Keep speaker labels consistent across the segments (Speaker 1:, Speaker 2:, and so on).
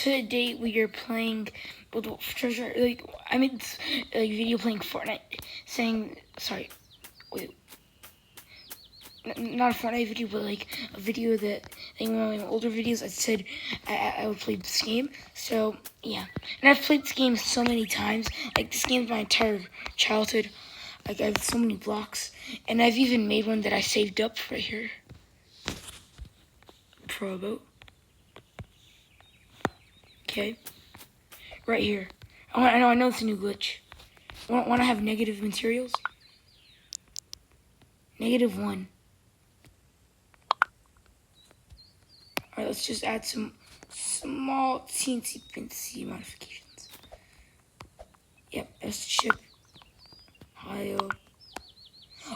Speaker 1: to a date where you're playing with treasure. Like I made this video playing Fortnite, saying sorry, wait. Not a Fortnite video, but like a video that in one of my older videos I said I would play this game. So yeah, and I've played this game so many times. Like this game's my entire childhood. Like I have so many blocks, and I've even made one that I saved up right here. For a boat. Okay, right here. I know it's a new glitch. Want to have negative materials? -1. Alright, let's just add some small teensy modifications. Yep, that's the ship. Ohio.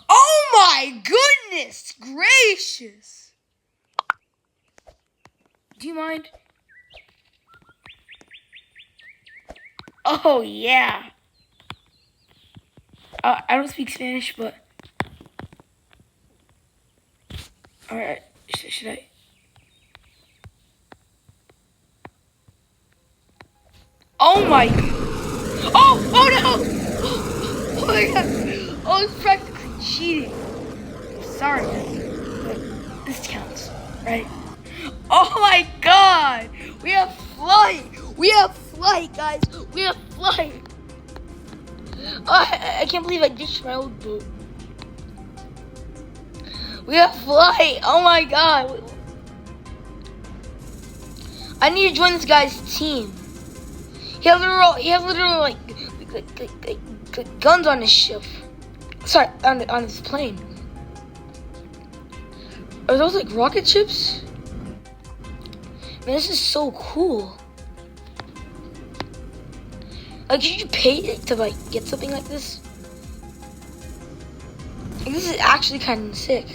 Speaker 1: Oh my goodness gracious! Do you mind? Oh yeah. I don't speak Spanish, but alright, should I? Oh my! Oh no! Oh my god! Oh, it's practically cheating. Sorry, but this counts, right? Oh my god! We have flight! We have flight, guys! We have flight! I can't believe I ditched my old boat. We have flight! Oh my god! I need to join this guy's team. He has literally like guns on his ship. Sorry, on his plane. Are those like rocket ships? Man, this is so cool. Like, should you pay to like get something like this? Like, this is actually kind of sick.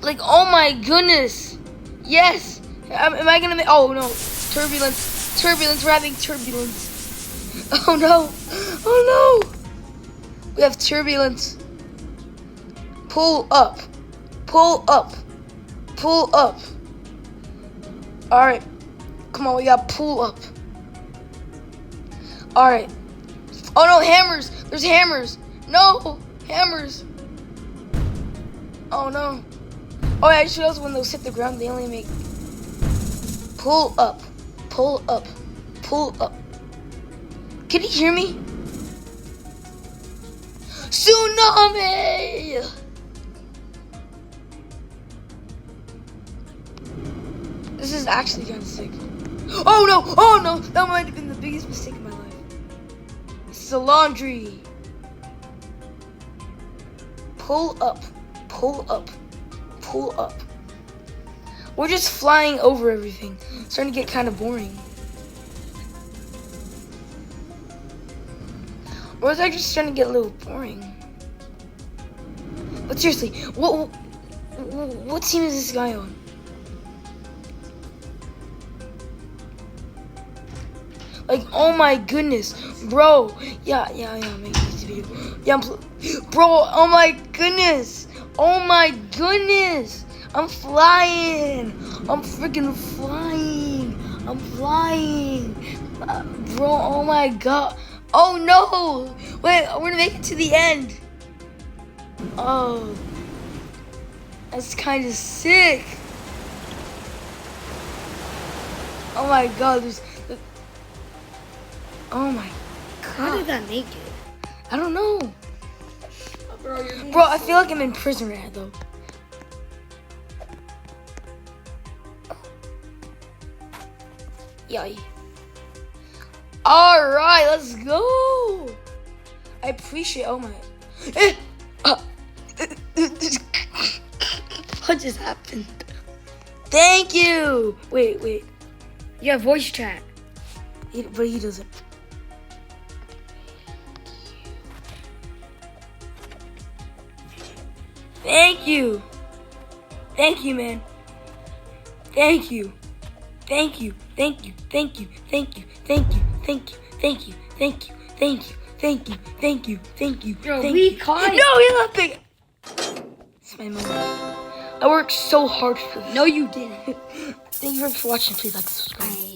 Speaker 1: Like, oh my goodness, yes. Am I gonna make? Oh no, turbulence! We're having turbulence. Oh no! Oh no! We have turbulence. Pull up. Pull up. Pull up. All right. Come on, we got pull up. All right. Oh no, hammers! There's hammers. No, hammers. Oh no. Oh yeah, I should also when those hit the ground, they only make. Pull up. Pull up. Pull up. Can you hear me? Tsunami! This is actually kind of sick. Oh no! Oh no! That might have been the biggest mistake of my life. This is a laundry. Pull up. Pull up. Pull up. We're just flying over everything. It's starting to get kind of boring. Or is that just starting to get a little boring? But seriously, what team is this guy on? Like, oh my goodness, bro. Yeah, I'm making this video. Yeah, bro, oh my goodness. Oh my goodness. I'm flying. I'm freaking flying. I'm flying. Bro, oh my god. Oh no. Wait, we're gonna make it to the end. Oh. That's kind of sick. Oh my god, oh my god.
Speaker 2: How did that make it?
Speaker 1: I don't know.
Speaker 2: Oh,
Speaker 1: bro, I feel like I'm in prison right now, though. Yay. Alright, let's go. I appreciate, oh my. What just happened? Thank you. Wait. You have voice chat. But he doesn't. Thank you. Thank you, man. Thank you. Thank you. Thank you. Thank you. Thank you. Thank you. Thank you. Thank you. Thank you. Thank you. Thank you. Thank you. Thank you.
Speaker 2: Bro,
Speaker 1: Thank
Speaker 2: we
Speaker 1: you.
Speaker 2: caught it.
Speaker 1: No, you're not big. It's my moment. I worked so hard for this.
Speaker 2: No, you didn't.
Speaker 1: Thank you for watching. Please like, subscribe.